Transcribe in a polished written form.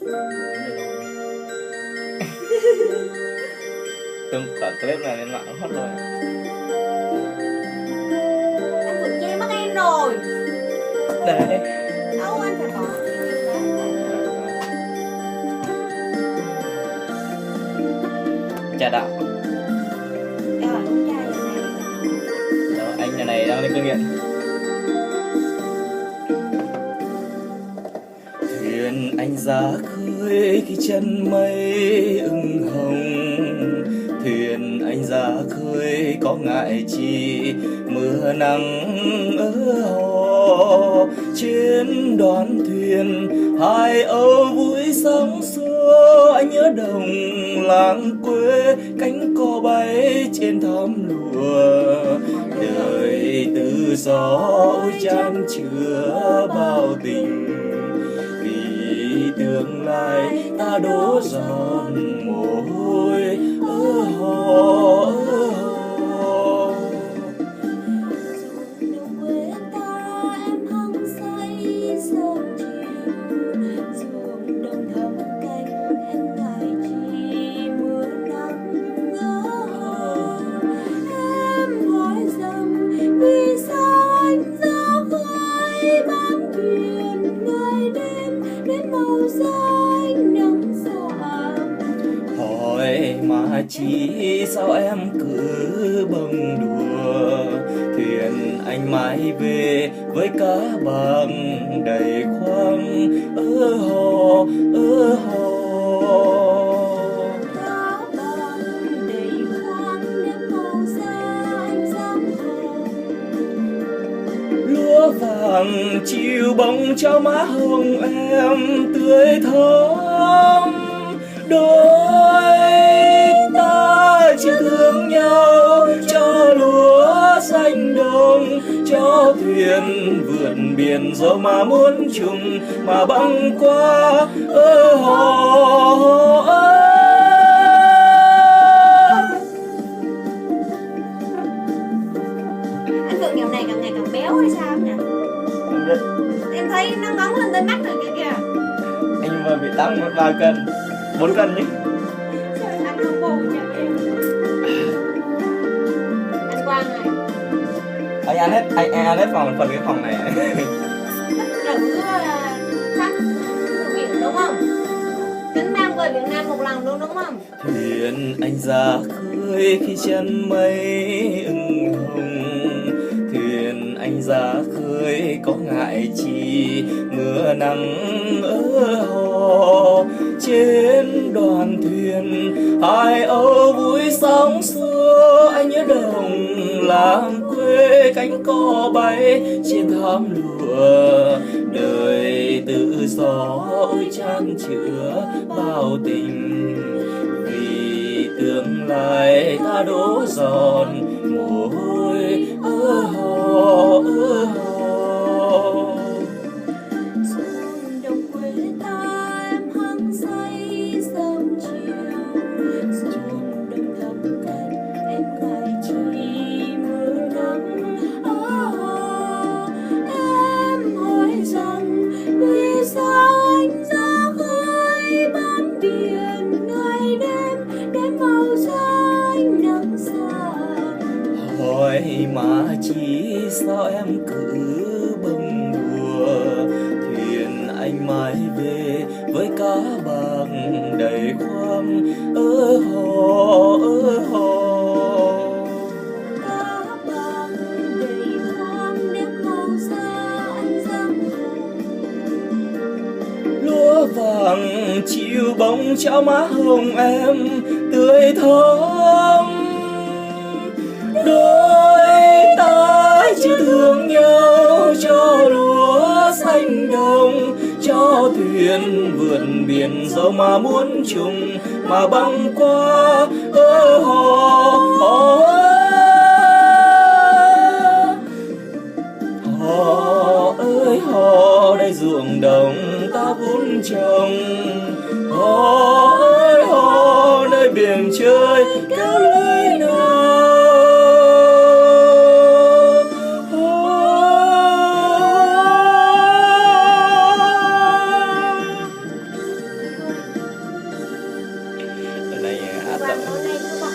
Tung cả clip này lên mạng hết rồi. Anh vượt che mắt em rồi. Đây. Đâu anh phải bỏ. Trà đạo. Em là con trai giờ này. Đó, anh nhà này đang lên cơn nghiện. Thuyền anh ra khơi khi chân mây ửng hồng. Thuyền anh ra khơi có ngại chi mưa nắng ở hò. Trên đoàn thuyền hai âu vui sóng xưa. Anh nhớ đồng làng quê cánh cò bay trên thắm lụa. Đời tự do chan chứa bao tình. Vì tương lai ta đổ giọt mồ hôi ở hò ở hò. Đồng quê ta em hăng say sớm chiều. Ruộng đồng thắm canh em ngại chi mưa nắng ở hò. Em hỏi rằng vì sao anh ra khơi bám biển ngày đêm đến màu xanh nắng rạng. Hỏi mà chỉ sao em cứ bâng đùa. Thuyền anh mãi về với cá bằng đầy khoang ở hò ở hò. Cá bằng đầy khoang nếp màu xanh răng hồng. Lúa vàng chiều bóng trao má hồng em tươi thắm. Đôi ta chưa thương nhau cho lúa xanh đồng, cho thuyền vượt biển dẫu mà muốn chung mà băng qua ơ hò. Anh Phượng dạo này càng ngày càng béo hay sao nhỉ? Không biết. Em thấy nó ngóng lên tới mắt rồi kìa kìa. Anh vừa bị tăng mất 3 cân, 4 cân chứ. Sao anh ăn lông bồ nhỉ em? Anh Quang này, Anh ăn hết phần cái phòng này. thử khách biển đúng không? Tính mang về Việt Nam một lần luôn đúng không? Thuyền anh ra khơi khi chân mây ửng hồng. Thuyền anh ra khơi có ngại chi mưa nắng ở hò. Trên đoàn thuyền hai âu vui sóng xưa. Anh nhớ đồng làng quê cánh cò bay trên thảm lụa. Đời tự do ôi chan chứa bao tình. Vì tương lai ta đổ giọt mồ hôi ơ hò ơ hò. Ruộng đồng quê ta em hăng say sớm chiều. Ruộng đồng thắm canh em ngại chi mưa nắng ở hò. Em hỏi rằng vì sao anh ra khơi bám biển ngày đêm đến màu xanh nắng rạng. Hỏi mà chỉ sao em cứ bâng đùa. Thuyền anh mãi về với cá bằng đầy khoang ơ hò ơ hò. Cá bằng đầy khoang nếp màu xanh răng hồng. Lúa vàng chiều bóng trao má hồng em tươi thắm. Đôi ta chưa thương nhau cho lúa xanh đồng, cho thuyền vượt biển dẫu mà muốn chung mà băng qua ơ hò hò. Hò ơi hò đây ruộng đồng ta vun trồng. Hò ơi hò nơi biển trời kéo lưới nào. này Và tối nay cứ